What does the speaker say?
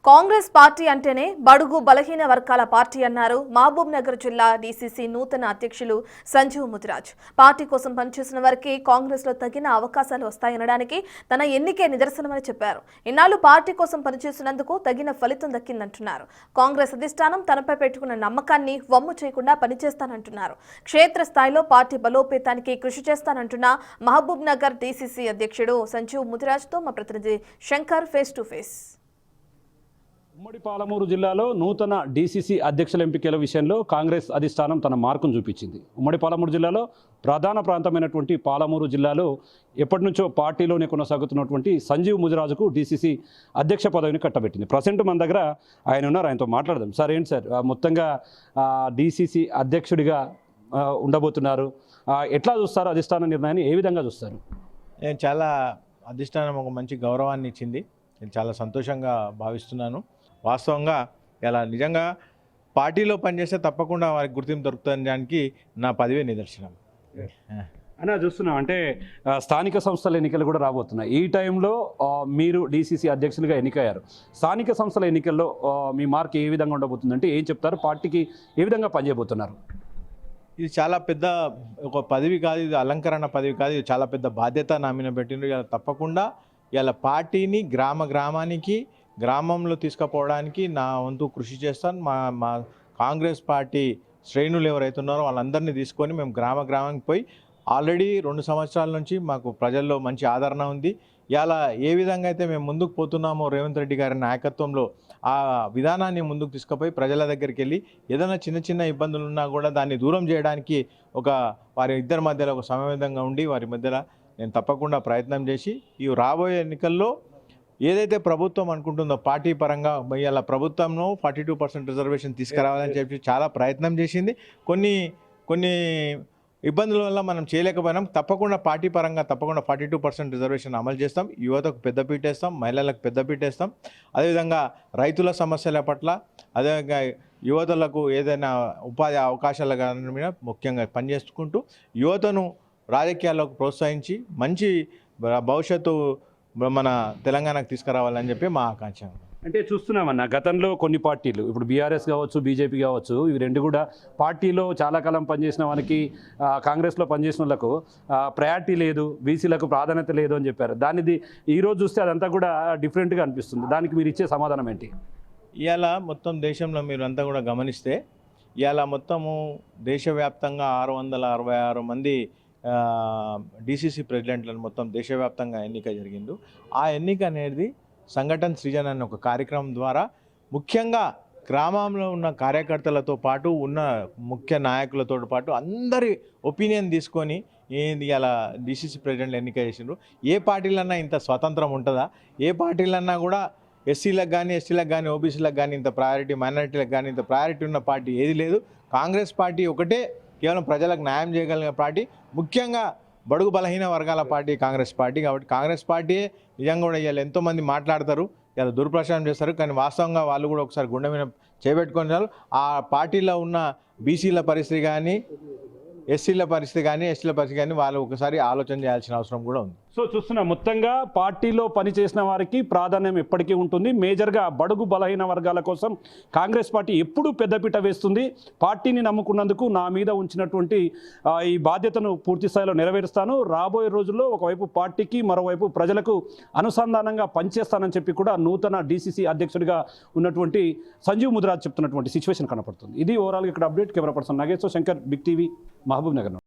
Congress party అంటేనే బడుగు బలహీన వర్గాల పార్టీ అన్నారు మహబూబ్ నగర్ జిల్లా డీసీసీ నూతన అధ్యక్షులు సంజీవ్ ముదిరాజ్. పార్టీ కోసం పనిచేసిన వారికి కాంగ్రెస్ లో తగిన అవకాశాలు వస్తాయనడానికి తన ఎన్నికే నిదర్శనమని చెప్పారు. ఇన్నాళ్లు పార్టీ కోసం పనిచేసినందుకు తగిన ఫలితం దక్కిందంటున్నారు. కాంగ్రెస్ అధిష్టానం తనపై పెట్టుకున్న నమ్మకాన్ని వమ్ము చేయకుండా పనిచేస్తానంటున్నారు. క్షేత్రస్థాయిలో పార్టీ బలోపేతానికి కృషి చేస్తానంటున్న మహబూబ్ నగర్ డీసీసీ అధ్యక్షుడు సంజీవ్ ముదిరాజ్ తో మా ప్రతినిధి శంకర్ ఫేస్ టు ఫేస్. ఉమ్మడి పాలమూరు జిల్లాలో నూతన డీసీసీ అధ్యక్షుల ఎంపికల విషయంలో కాంగ్రెస్ అధిష్టానం తన మార్కును చూపించింది. ఉమ్మడి పాలమూరు జిల్లాలో ప్రధాన ప్రాంతమైనటువంటి పాలమూరు జిల్లాలో ఎప్పటి నుంచో పార్టీలోనే కొనసాగుతున్నటువంటి సంజీవ్ ముదిరాజుకు డీసీసీ అధ్యక్ష పదవిని కట్టబెట్టింది. ప్రజెంట్ మన దగ్గర ఆయన ఉన్నారు, ఆయనతో మాట్లాడదాం. సార్, ఏంటి సార్ మొత్తంగా డీసీసీ అధ్యక్షుడిగా ఉండబోతున్నారు? ఎట్లా చూస్తారు? అధిష్టాన నిర్ణయాన్ని ఏ విధంగా చూస్తారు? నేను చాలా అధిష్టానం ఒక మంచి గౌరవాన్ని ఇచ్చింది. నేను చాలా సంతోషంగా భావిస్తున్నాను. వాస్తవంగా ఇలా నిజంగా పార్టీలో పనిచేస్తే తప్పకుండా వారికి గుర్తింపు దొరుకుతుందానికి నా పదవే నిదర్శనం అని చూస్తున్నాం. అంటే స్థానిక సంస్థల ఎన్నికలు కూడా రాబోతున్నాయి. ఈ టైంలో మీరు డీసీసీ అధ్యక్షులుగా ఎన్నికయ్యారు. స్థానిక సంస్థల ఎన్నికల్లో మీ మార్క్ ఏ విధంగా ఉండబోతుందంటే ఏం చెప్తారు? పార్టీకి ఏ విధంగా పనిచేయబోతున్నారు? ఇది చాలా పెద్ద ఒక పదవి కాదు, ఇది అలంకరణ పదవి కాదు, ఇది చాలా పెద్ద బాధ్యత నా మీద పెట్టిండ్రు. ఇలా తప్పకుండా ఇలా పార్టీని గ్రామానికి గ్రామంలో తీసుకుపోవడానికి నా వంతు కృషి చేస్తాను. మా కాంగ్రెస్ పార్టీ శ్రేణులు ఎవరైతే ఉన్నారో వాళ్ళందరినీ తీసుకొని మేము గ్రామానికి పోయి ఆల్రెడీ 2 సంవత్సరాల నుంచి మాకు ప్రజల్లో మంచి ఆదరణ ఉంది. ఇలా ఏ విధంగా అయితే మేము ముందుకు పోతున్నామో రేవంత్ రెడ్డి గారి నాయకత్వంలో ఆ విధానాన్ని ముందుకు తీసుకుపోయి ప్రజల దగ్గరికి వెళ్ళి ఏదైనా చిన్న ఇబ్బందులు ఉన్నా కూడా దాన్ని దూరం చేయడానికి వారి ఇద్దరి మధ్యలో ఒక సమవేతంగా ఉండి వారి మధ్యలో నేను తప్పకుండా ప్రయత్నం చేసి ఈ రాబోయే ఎన్నికల్లో ఏదైతే ప్రభుత్వం అనుకుంటుందో పార్టీ పరంగా ఇలా ప్రభుత్వంలో 42% రిజర్వేషన్ తీసుకురావాలని చెప్పి చాలా ప్రయత్నం చేసింది. కొన్ని ఇబ్బందుల వల్ల మనం చేయలేకపోయినాం. తప్పకుండా పార్టీ పరంగా తప్పకుండా 42% రిజర్వేషన్ అమలు చేస్తాం. యువతకు పెద్దపీట వేస్తాం, మహిళలకు పెద్దపీట వేస్తాం. అదేవిధంగా రైతుల సమస్యల పట్ల, అదేవిధంగా యువతలకు ఏదైనా ఉపాధి అవకాశాల మీద ముఖ్యంగా పనిచేసుకుంటూ యువతను రాజకీయాల్లోకి ప్రోత్సహించి మంచి భవిష్యత్తు మన తెలంగాణకు తీసుకురావాలని చెప్పి మా ఆకాంక్ష. అంటే చూస్తున్నామన్న, గతంలో కొన్ని పార్టీలు, ఇప్పుడు బీఆర్ఎస్ కావచ్చు, బీజేపీ కావచ్చు, ఇవి రెండు కూడా పార్టీలో చాలా కాలం పనిచేసిన వాళ్ళకి, కాంగ్రెస్లో పనిచేసిన వాళ్ళకు ప్రయారిటీ లేదు, బీసీలకు ప్రాధాన్యత లేదు అని చెప్పారు. దానిది ఈరోజు చూస్తే అదంతా కూడా డిఫరెంట్గా అనిపిస్తుంది. దానికి మీరు ఇచ్చే సమాధానం ఏంటి? ఇవాళ మొత్తం దేశంలో మీరు అంతా కూడా గమనిస్తే ఇవాళ మొత్తము దేశవ్యాప్తంగా 666 మంది డీసీసీ ప్రెసిడెంట్లను మొత్తం దేశవ్యాప్తంగా ఎన్నిక జరిగింది. ఆ ఎన్నిక అనేది సంఘటన సృజన అనే ఒక కార్యక్రమం ద్వారా ముఖ్యంగా గ్రామంలో ఉన్న కార్యకర్తలతో పాటు ఉన్న ముఖ్య నాయకులతో పాటు అందరి ఒపీనియన్ తీసుకొని ఇలా డీసీసీ ప్రెసిడెంట్లు ఎన్నిక చేసిండ్రు. ఏ పార్టీలన్నా ఇంత స్వతంత్రం ఉంటుందా? ఏ పార్టీలన్నా కూడా ఎస్సీలకు కానీ, ఎస్టీలకు కానీ, ఓబీసీలకు కానీ ఇంత ప్రయారిటీ, మైనారిటీలకు కానీ ఇంత ప్రయారిటీ ఉన్న పార్టీ ఏది లేదు. కాంగ్రెస్ పార్టీ ఒకటే కేవలం ప్రజలకు న్యాయం చేయగలిగిన పార్టీ, ముఖ్యంగా బడుగు బలహీన వర్గాల పార్టీ కాంగ్రెస్ పార్టీ. కాబట్టి కాంగ్రెస్ పార్టీయే నిజంగా కూడా ఇవాళ ఎంతోమంది మాట్లాడతారు, ఇలా దుర్ప్రచారం చేస్తారు, కానీ వాస్తవంగా వాళ్ళు కూడా ఒకసారి గుండె మీద చేపెట్టుకున్నారు. ఆ పార్టీలో ఉన్న బీసీల పరిస్థితి కానీ, ఎస్సీల పరిస్థితి కానీ, ఎస్టీల పరిస్థితి కానీ వాళ్ళు ఒకసారి ఆలోచన చేయాల్సిన అవసరం కూడా ఉంది. సో చూస్తున్నా, మొత్తంగా పార్టీలో పనిచేసిన వారికి ప్రాధాన్యం ఎప్పటికీ ఉంటుంది. మేజర్గా బడుగు బలహీన వర్గాల కోసం కాంగ్రెస్ పార్టీ ఎప్పుడూ పెద్దపీట వేస్తుంది. పార్టీని నమ్ముకున్నందుకు నా మీద ఉంచినటువంటి ఈ బాధ్యతను పూర్తి స్థాయిలో నెరవేరుస్తాను. రాబోయే రోజుల్లో ఒకవైపు పార్టీకి, మరోవైపు ప్రజలకు అనుసంధానంగా పనిచేస్తానని చెప్పి కూడా నూతన డీసీసీ అధ్యక్షుడిగా ఉన్నటువంటి సంజీవ్ ముదిరాజ్ చెప్తున్నటువంటి సిచ్యువేషన్ కనపడుతుంది. ఇది ఓవరాల్గా ఇక్కడ update. Camera person Nageshwar, Shankar, Big TV, Mahabub Nagar.